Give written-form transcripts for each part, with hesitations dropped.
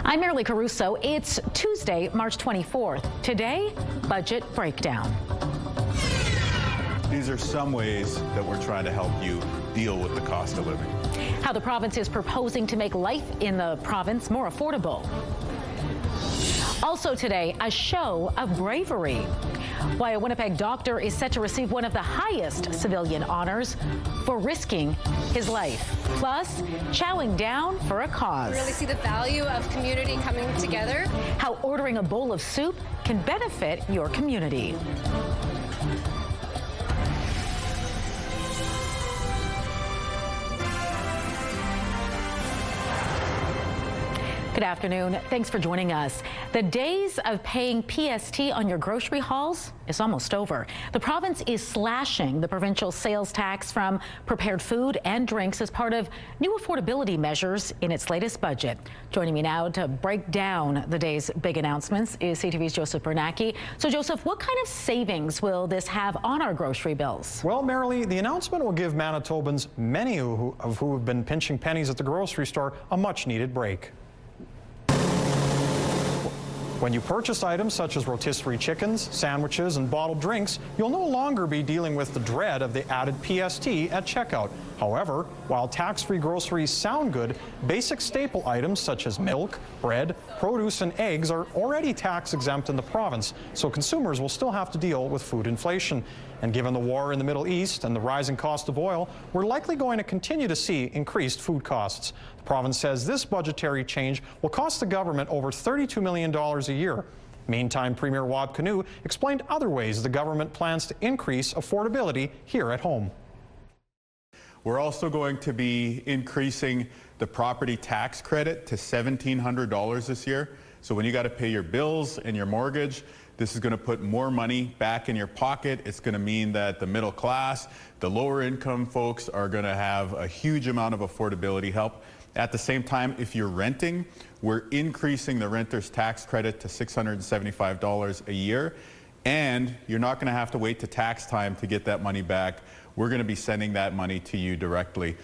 I'm Marilee Caruso. It's Tuesday, March 24th. Today, budget breakdown. These are some ways that we're trying to help you deal with the cost of living. How the province is proposing to make life in the province more affordable. Also today, a show of bravery. Why a Winnipeg doctor is set to receive one of the highest civilian honors for risking his life. Plus, chowing down for a cause. We really see the value of community coming together. How ordering a bowl of soup can benefit your community. Good afternoon. Thanks for joining us. The days of paying PST on your grocery hauls is almost over. The province is slashing the provincial sales tax from prepared food and drinks as part of new affordability measures in its latest budget. Joining me now to break down the day's big announcements is CTV's Joseph Bernacki. So, Joseph, what kind of savings will this have on our grocery bills? Well, Marilee, the announcement will give Manitobans, many who have been pinching pennies at the grocery store, a much-needed break. When you purchase items such as rotisserie chickens, sandwiches, and bottled drinks, you'll no longer be dealing with the dread of the added PST at checkout. However, while tax-free groceries sound good, basic staple items such as milk, bread, produce, and eggs are already tax-exempt in the province, so consumers will still have to deal with food inflation. And given the war in the Middle East and the rising cost of oil, we're likely going to continue to see increased food costs. The province says this budgetary change will cost the government over $32 million a year. Meantime, Premier Wab Kinew explained other ways the government plans to increase affordability here at home. We're also going to be increasing the property tax credit to $1,700 this year. So when you got to pay your bills and your mortgage, this is going to put more money back in your pocket. It's going to mean that the middle class, the lower income folks are going to have a huge amount of affordability help. At the same time, if you're renting, we're increasing the renter's tax credit to $675 a year. And you're not going to have to wait to tax time to get that money back. We're going to be sending that money to you directly.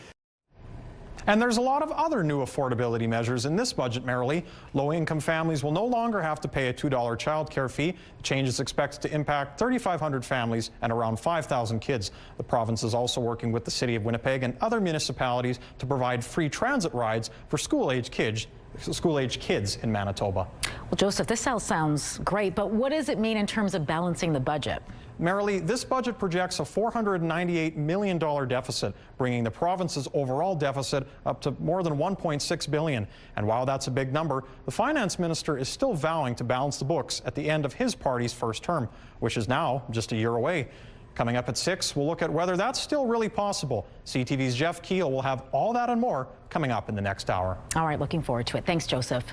And there's a lot of other new affordability measures in this budget, Marilee. Low-income families will no longer have to pay a $2 child care fee. The change is expected to impact 3,500 families and around 5,000 kids. The province is also working with the City of Winnipeg and other municipalities to provide free transit rides for school-age kids in Manitoba. Well, Joseph, this all sounds great, but what does it mean in terms of balancing the budget? Marilee, this budget projects a $498 million deficit, bringing the province's overall deficit up to more than $1.6 billion. And while that's a big number, the finance minister is still vowing to balance the books at the end of his party's first term, which is now just a year away. Coming up at 6, we'll look at whether that's still really possible. CTV's Jeff Keel will have all that and more coming up in the next hour. All right, looking forward to it. Thanks, Joseph.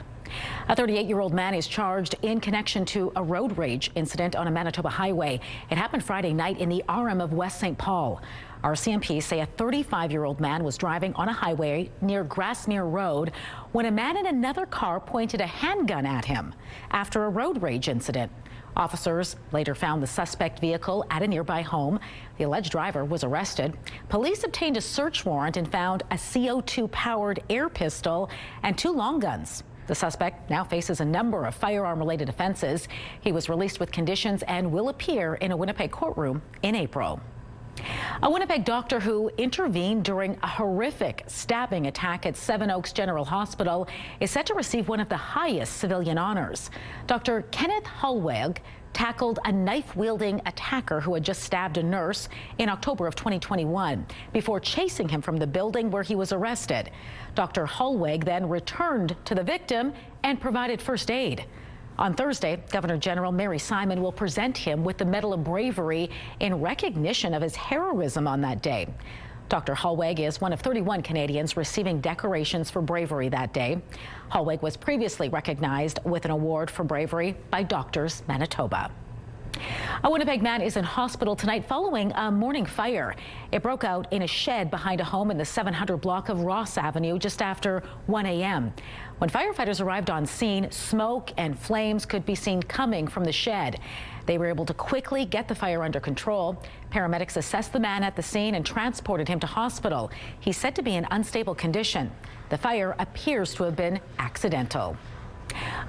A 38-year-old man is charged in connection to a road rage incident on a Manitoba highway. It happened Friday night in the RM of West St. Paul. RCMP say a 35-year-old man was driving on a highway near Grassmere Road when a man in another car pointed a handgun at him after a road rage incident. Officers later found the suspect vehicle at a nearby home. The alleged driver was arrested. Police obtained a search warrant and found a CO2-powered air pistol and 2 long guns. The suspect now faces a number of firearm-related offenses. He was released with conditions and will appear in a Winnipeg courtroom in April. A Winnipeg doctor who intervened during a horrific stabbing attack at Seven Oaks General Hospital is set to receive one of the highest civilian honors. Dr. Kenneth Hollweg tackled a knife-wielding attacker who had just stabbed a nurse in October of 2021 before chasing him from the building where he was arrested. Dr. Hollweg then returned to the victim and provided first aid. On Thursday, Governor General Mary Simon will present him with the Medal of Bravery in recognition of his heroism on that day. Dr. Hollweg is one of 31 Canadians receiving decorations for bravery that day. Hollweg was previously recognized with an award for bravery by Doctors Manitoba. A Winnipeg man is in hospital tonight following a morning fire. It broke out in a shed behind a home in the 700 block of Ross Avenue just after 1 a.m. When firefighters arrived on scene, smoke and flames could be seen coming from the shed. They were able to quickly get the fire under control. Paramedics assessed the man at the scene and transported him to hospital. He's said to be in unstable condition. The fire appears to have been accidental.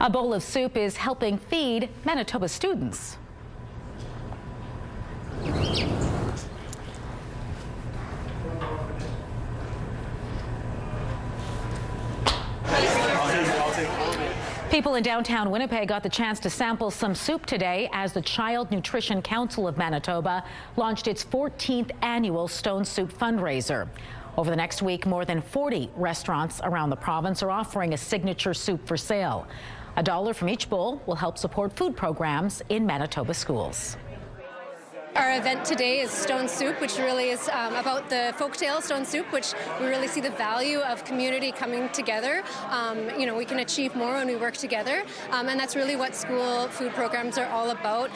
A bowl of soup is helping feed Manitoba students. People in downtown Winnipeg got the chance to sample some soup today as the Child Nutrition Council of Manitoba launched its 14th annual Stone Soup fundraiser. Over the next week, more than 40 restaurants around the province are offering a signature soup for sale. $1 from each bowl will help support food programs in Manitoba schools. Our event today is Stone Soup, which really is about the folktale Stone Soup, which we really see the value of community coming together. We can achieve more when we work together, and that's really what school food programs are all about.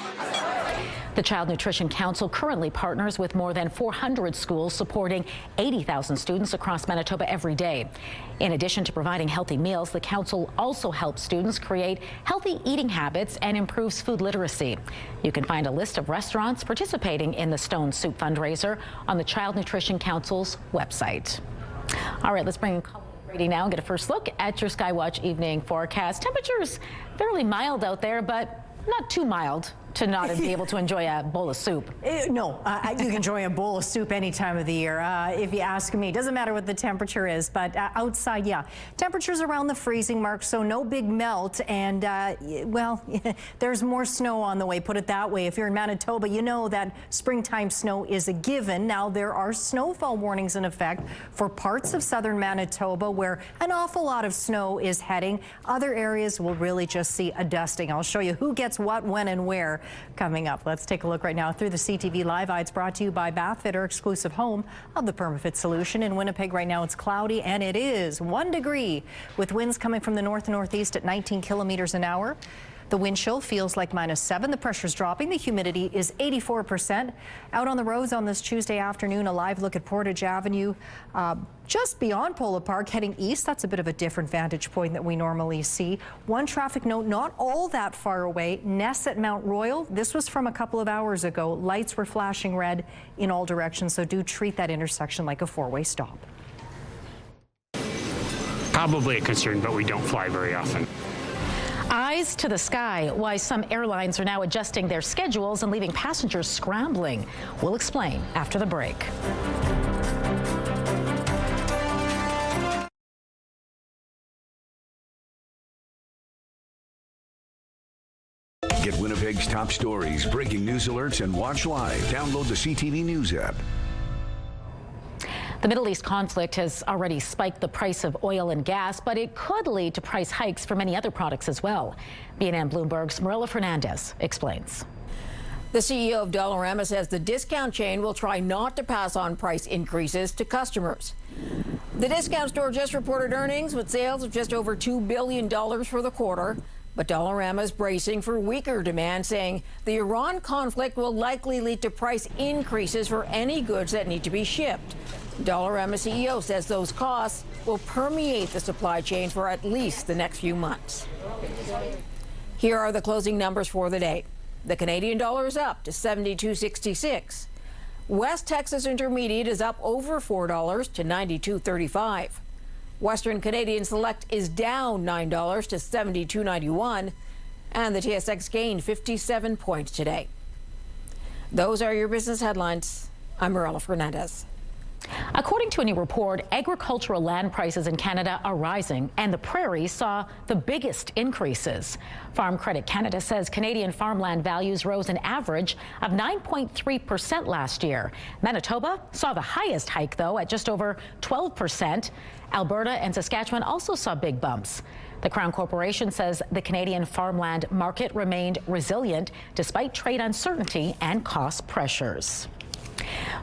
The Child Nutrition Council currently partners with more than 400 schools supporting 80,000 students across Manitoba every day. In addition to providing healthy meals, the council also helps students create healthy eating habits and improves food literacy. You can find a list of restaurants participating in the Stone Soup fundraiser on the Child Nutrition Council's website. All right, let's bring in Brady now and get a first look at your Skywatch evening forecast. Temperatures fairly mild out there, but not too mild to not be able to enjoy a bowl of soup. No, you can enjoy a bowl of soup any time of the year. If you ask me, it doesn't matter what the temperature is, but outside, yeah, temperatures around the freezing mark, so no big melt, and well, there's more snow on the way, put it that way. If you're in Manitoba, you know that springtime snow is a given. Now, there are snowfall warnings in effect for parts of southern Manitoba where an awful lot of snow is heading. Other areas will really just see a dusting. I'll show you who gets what, when, and where coming up. Let's take a look right now through the CTV Live Eye. It's brought to you by Bathfitter, exclusive home of the Permafit solution. In Winnipeg right now, it's cloudy, and it is 1 degree with winds coming from the north-northeast at 19 kilometers an hour. The wind chill feels like -7. The pressure's dropping. The humidity is 84%. Out on the roads on this Tuesday afternoon, a live look at Portage Avenue, just beyond Polo Park, heading east. That's a bit of a different vantage point that we normally see. One traffic note not all that far away, Ness at Mount Royal. This was from a couple of hours ago. Lights were flashing red in all directions, so do treat that intersection like a four-way stop. Probably a concern, but we don't fly very often. Eyes to the sky, why some airlines are now adjusting their schedules and leaving passengers scrambling. We'll explain after the break. Get Winnipeg's top stories, breaking news alerts, and watch live. Download the CTV News app. The Middle East conflict has already spiked the price of oil and gas, but it could lead to price hikes for many other products as well. BNN Bloomberg's Marilla Fernandez explains. The CEO of Dollarama says the discount chain will try not to pass on price increases to customers. The discount store just reported earnings with sales of just over $2 billion for the quarter. But Dollarama is bracing for weaker demand, saying the Iran conflict will likely lead to price increases for any goods that need to be shipped. Dollarama CEO says those costs will permeate the supply chain for at least the next few months. Here are the closing numbers for the day. The Canadian dollar is up to 72.66. West Texas Intermediate is up over $4 to 92.35. Western Canadian Select is down $9 to 72.91, and the TSX gained 57 points today. Those are your business headlines. I'm Marilla Fernandez. According to a new report, agricultural land prices in Canada are rising, and the prairies saw the biggest increases. Farm Credit Canada says Canadian farmland values rose an average of 9.3% last year. Manitoba saw the highest hike, though, at just over 12%. Alberta and Saskatchewan also saw big bumps. The Crown Corporation says the Canadian farmland market remained resilient despite trade uncertainty and cost pressures.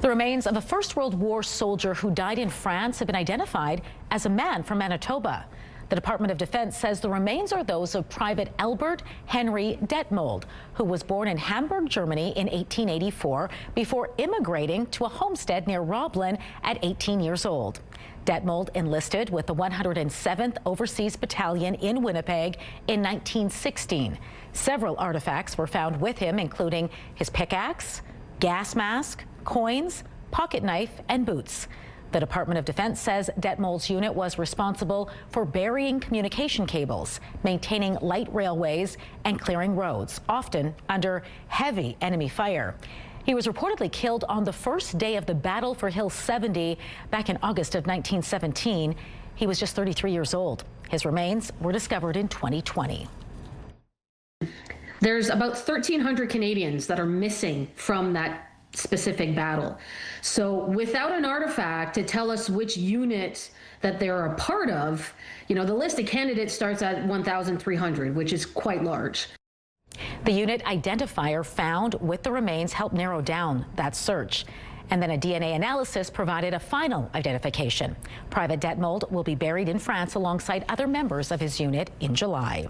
The remains of a First World War soldier who died in France have been identified as a man from Manitoba. The Department of Defense says the remains are those of Private Albert Henry Detmold, who was born in Hamburg, Germany in 1884 before immigrating to a homestead near Roblin at 18 years old. Detmold enlisted with the 107th Overseas Battalion in Winnipeg in 1916. Several artifacts were found with him, including his pickaxe, gas mask, coins, pocket knife, and boots. The Department of Defense says Detmold's unit was responsible for burying communication cables, maintaining light railways, and clearing roads, often under heavy enemy fire. He was reportedly killed on the first day of the battle for Hill 70 back in August of 1917. He was just 33 years old. His remains were discovered in 2020. There's about 1,300 Canadians that are missing from that specific battle. So without an artifact to tell us which unit that they're a part of, the list of candidates starts at 1,300, which is quite large. The unit identifier found with the remains helped narrow down that search. And then a DNA analysis provided a final identification. Private Detmold will be buried in France alongside other members of his unit in July.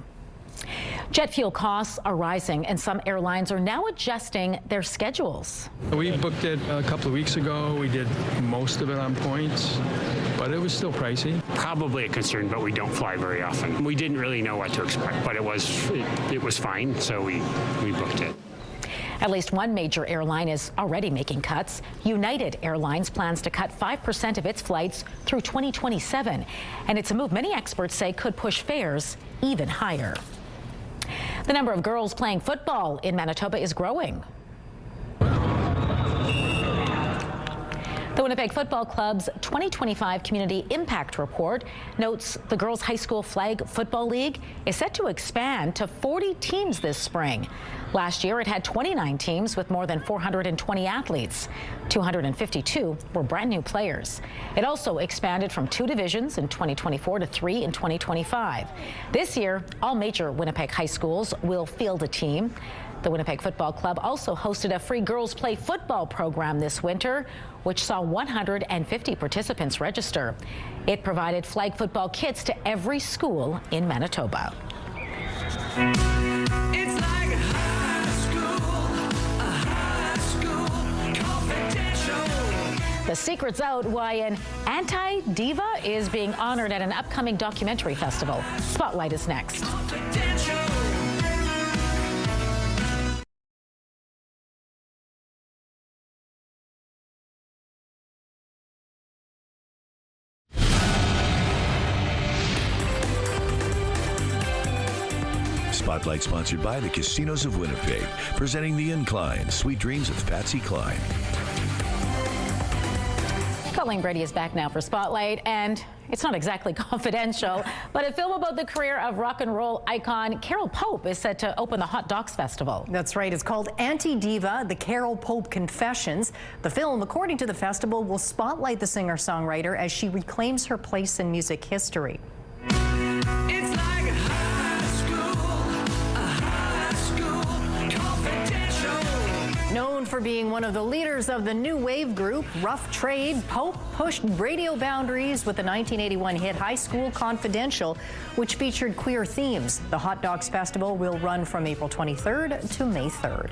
Jet fuel costs are rising, and some airlines are now adjusting their schedules. We booked it a couple of weeks ago. We did most of it on points, but it was still pricey. Probably a concern, but we don't fly very often. We didn't really know what to expect, but it was fine, so we booked it. At least one major airline is already making cuts. United Airlines plans to cut 5% of its flights through 2027, and it's a move many experts say could push fares even higher. The number of girls playing football in Manitoba is growing. The Winnipeg Football Club's 2025 Community Impact Report notes the Girls High School Flag Football League is set to expand to 40 teams this spring. Last year, it had 29 teams with more than 420 athletes. 252 were brand new players. It also expanded from 2 divisions in 2024 to 3 in 2025. This year, all major Winnipeg high schools will field a team. The Winnipeg Football Club also hosted a free girls play football program this winter, which saw 150 participants register. It provided flag football kits to every school in Manitoba. It's like a high school confidential. The secret's out why an anti-diva is being honored at an upcoming documentary festival. Spotlight is next. Spotlight sponsored by the Casinos of Winnipeg, presenting The Incline, Sweet Dreams of Patsy Cline. Colleen Brady is back now for Spotlight, and it's not exactly confidential, but a film about the career of rock and roll icon Carol Pope is set to open the Hot Docs Festival. That's right. It's called Anti-Diva, The Carol Pope Confessions. The film, according to the festival, will spotlight the singer-songwriter as she reclaims her place in music history. It's like a high school confidential. Known for being one of the leaders of the new wave group Rough Trade, Pope pushed radio boundaries with the 1981 hit High School Confidential, which featured queer themes. The Hot Docs Festival will run from April 23rd to May 3rd.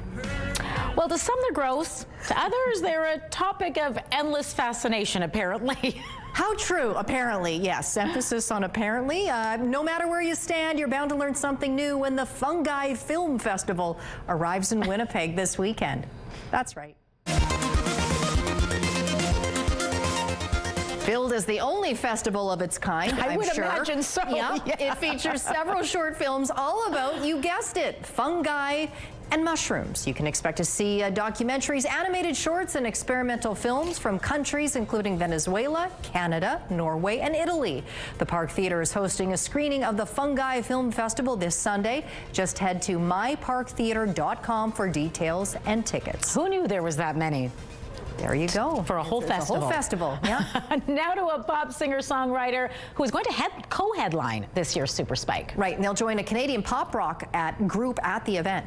Well, to some they're gross, to others they're a topic of endless fascination, apparently. How true, apparently, yes. Emphasis on apparently. No matter where you stand, you're bound to learn something new when the Fungi Film Festival arrives in Winnipeg this weekend. That's right. Billed as the only festival of its kind, I I'm would sure. imagine so. Yeah. Yeah. It features several short films all about, you guessed it, fungi and mushrooms. You can expect to see documentaries, animated shorts, and experimental films from countries including Venezuela, Canada, Norway, and Italy. The Park Theatre is hosting a screening of the Fungi Film Festival this Sunday. Just head to myparktheatre.com for details and tickets. Who knew there was that many? There you go. For a whole festival. A whole festival, yeah. Now to a pop singer-songwriter who is going to co-headline this year's Super Spike. Right, and they'll join a Canadian pop rock group at the event.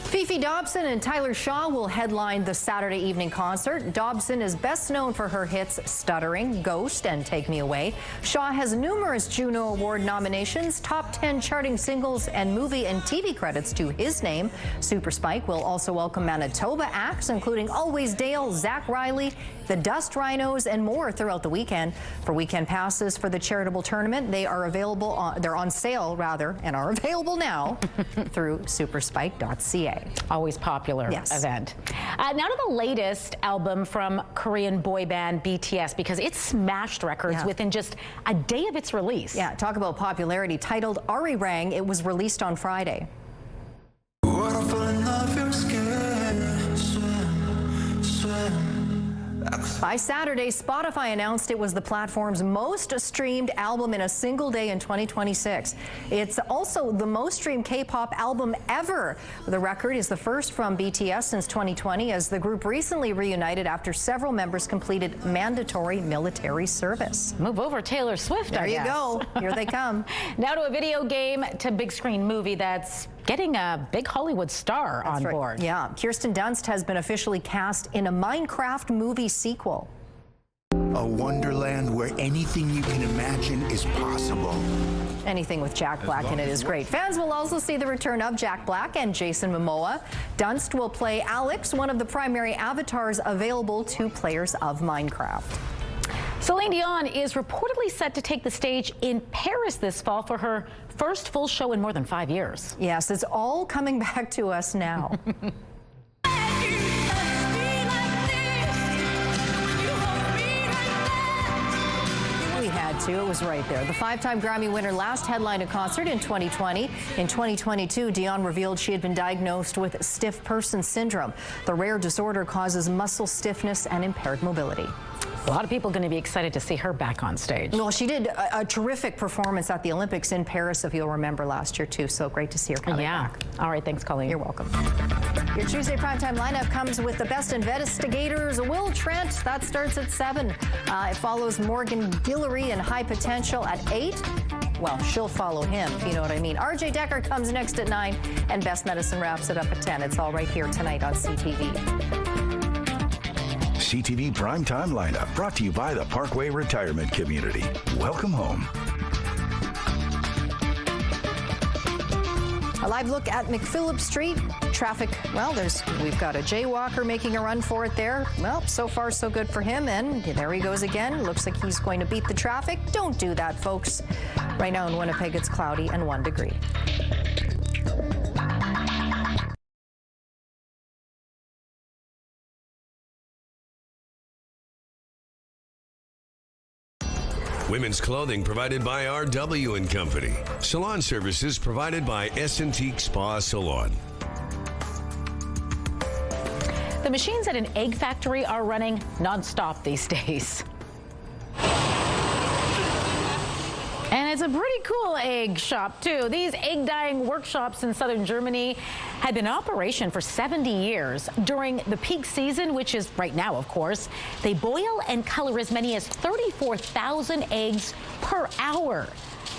Fifi Dobson and Tyler Shaw will headline the Saturday evening concert. Dobson is best known for her hits Stuttering, Ghost, and Take Me Away. Shaw has numerous Juno Award nominations, top 10 charting singles, and movie and TV credits to his name. Super Spike will also welcome Manitoba acts, including Always Dale, Zach Riley, the Dust Rhinos, and more throughout the weekend. For weekend passes for the charitable tournament, they are available. They're on sale, rather, and are available now through superspike.ca. Always popular event. Now to the latest album from Korean boy band BTS, because it smashed records within just a day of its release. Yeah, talk about popularity. Titled Arirang, it was released on Friday. By Saturday, Spotify announced it was the platform's most streamed album in a single day in 2026. It's also the most streamed K-pop album ever. The record is the first from BTS since 2020, as the group recently reunited after several members completed mandatory military service. Move over Taylor Swift, There I you guess. go. Here they come. Now to a video game to big screen movie that's getting a big Hollywood star on board. Yeah, Kirsten Dunst has been officially cast in a Minecraft movie sequel. A wonderland where anything you can imagine is possible. Anything with Jack Black in it is great. Fans will also see the return of Jack Black and Jason Momoa. Dunst will play Alex, one of the primary avatars available to players of Minecraft. Celine Dion is reportedly set to take the stage in Paris this fall for her first full show in more than 5 years. Yes, it's all coming back to us now. We had to. It was right there. The five-time Grammy winner last headlined a concert in 2020. In 2022, Dion revealed she had been diagnosed with stiff person syndrome. The rare disorder causes muscle stiffness and impaired mobility. A lot of people going to be excited to see her back on stage. Well, she did a terrific performance at the Olympics in Paris, if you'll remember, last year, too. So great to see her coming back. All right. Thanks, Colleen. You're welcome. Your Tuesday primetime lineup comes with the best investigators. Will Trent, that starts at 7. It follows Morgan Guillory and High Potential at 8. Well, she'll follow him, if you know what I mean. RJ Decker comes next at 9, and Best Medicine wraps it up at 10. It's all right here tonight on CTV. CTV Primetime Lineup, brought to you by the Parkway Retirement Community. Welcome home. A live look at McPhillip Street. Traffic, well, we've got a jaywalker making a run for it there. Well, so far so good for him, and there he goes again. Looks like he's going to beat the traffic. Don't do that, folks. Right now in Winnipeg, it's cloudy and 1 degree. Women's clothing provided by R.W. & Company. Salon services provided by S&T Spa Salon. The machines at an egg factory are running nonstop these days. And it's a pretty cool egg shop, too. These egg dyeing workshops in southern Germany had been in operation for 70 years. During the peak season, which is right now, of course, they boil and color as many as 34,000 eggs per hour.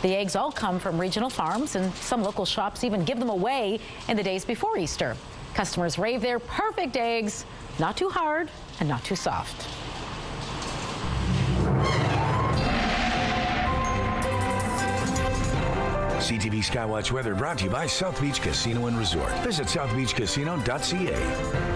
The eggs all come from regional farms, and some local shops even give them away in the days before Easter. Customers rave they're perfect eggs, not too hard and not too soft. CTV Skywatch weather brought to you by South Beach Casino and Resort. Visit southbeachcasino.ca.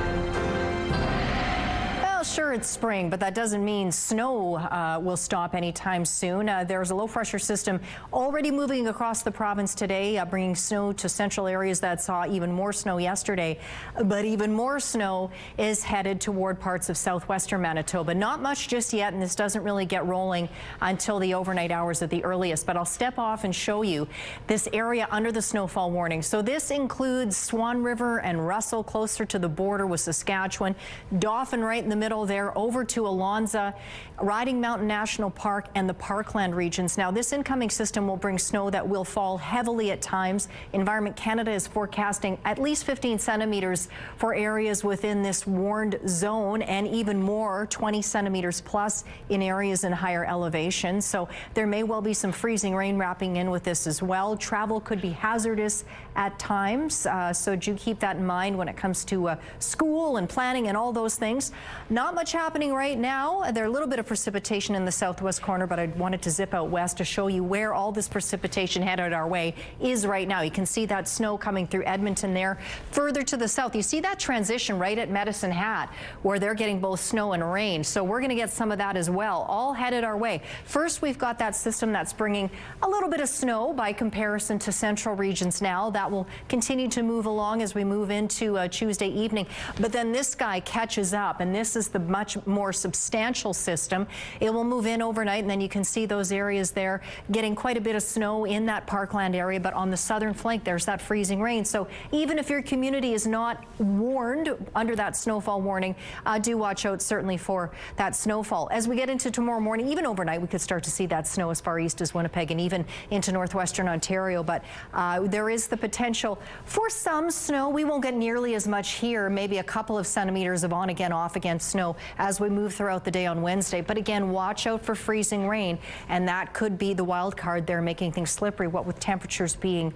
Well, sure, it's spring, but that doesn't mean snow will stop anytime soon. There's a low-pressure system already moving across the province today, bringing snow to central areas that saw even more snow yesterday. But even more snow is headed toward parts of southwestern Manitoba. Not much just yet, and this doesn't really get rolling until the overnight hours at the earliest. But I'll step off and show you this area under the snowfall warning. So this includes Swan River and Russell, closer to the border with Saskatchewan. Dauphin right in the middle there over to Alonza, Riding Mountain National Park, and the Parkland regions. Now, this incoming system will bring snow that will fall heavily at times. Environment Canada is forecasting at least 15 centimeters for areas within this warned zone, and even more, 20 centimeters plus in areas in higher elevation. So there may well be some freezing rain wrapping in with this as well. Travel could be hazardous at times, so do keep that in mind when it comes to school and planning and all those things. Not much happening right now. There's a little bit of precipitation in the southwest corner, but I wanted to zip out west to show you where all this precipitation headed our way is right now. You can see that snow coming through Edmonton there. Further to the south, you see that transition right at Medicine Hat, where they're getting both snow and rain. So we're going to get some of that as well, all headed our way. First, we've got that system that's bringing a little bit of snow by comparison to central regions now. That will continue to move along as we move into Tuesday evening. But then this guy catches up, and this is the much more substantial system. It will move in overnight, and then you can see those areas there getting quite a bit of snow in that Parkland area. But on the southern flank, there's that freezing rain. So even if your community is not warned under that snowfall warning, do watch out certainly for that snowfall. As we get into tomorrow morning, even overnight, we could start to see that snow as far east as Winnipeg and even into northwestern Ontario. But there is the potential for some snow. We won't get nearly as much here, maybe a couple of centimeters of on again, off again snow as we move throughout the day on Wednesday. But again, watch out for freezing rain, and that could be the wild card there, making things slippery, what with temperatures being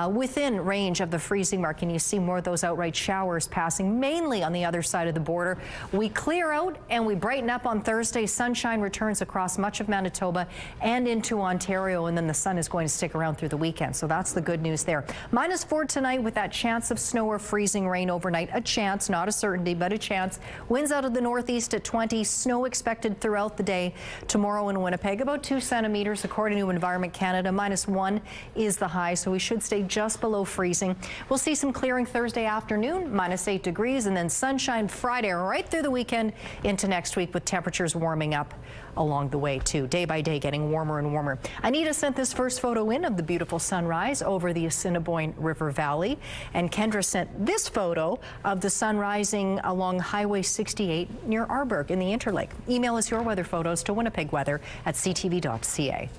within range of the freezing mark. And you see more of those outright showers passing mainly on the other side of the border. We clear out and we brighten up on Thursday. Sunshine returns across much of Manitoba and into Ontario, and then the sun is going to stick around through the weekend. So that's the good news there. -4 tonight with that chance of snow or freezing rain overnight. A chance, not a certainty, but a chance. Winds out of the northeast at 20. Snow expected throughout the day tomorrow in Winnipeg, about 2 centimeters according to Environment Canada. -1 is the high, so we should stay just below freezing. We'll see some clearing Thursday afternoon, -8 degrees, and then sunshine Friday right through the weekend into next week, with temperatures warming up along the way too, day by day getting warmer and warmer. Anita sent this first photo in of the beautiful sunrise over the Assiniboine River Valley, and Kendra sent this photo of the sun rising along Highway 68 near Arburg in the Interlake. Email us your weather photos to winnipegweather@ctv.ca.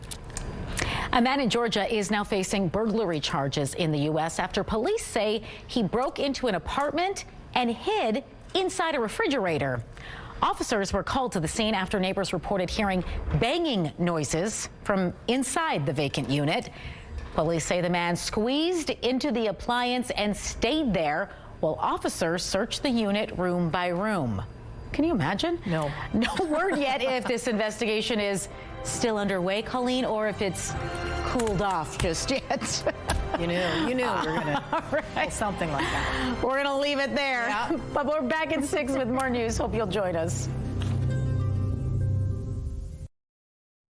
A man in Georgia is now facing burglary charges in the U.S. after police say he broke into an apartment and hid inside a refrigerator. Officers were called to the scene after neighbors reported hearing banging noises from inside the vacant unit. Police say the man squeezed into the appliance and stayed there while officers searched the unit room by room. Can you imagine? No. No word yet if this investigation is still underway, Colleen, or if it's cooled off just yet. You knew we were going to right. something like that. We're going to leave it there. Yeah. But we're back at 6 with more news. Hope you'll join us.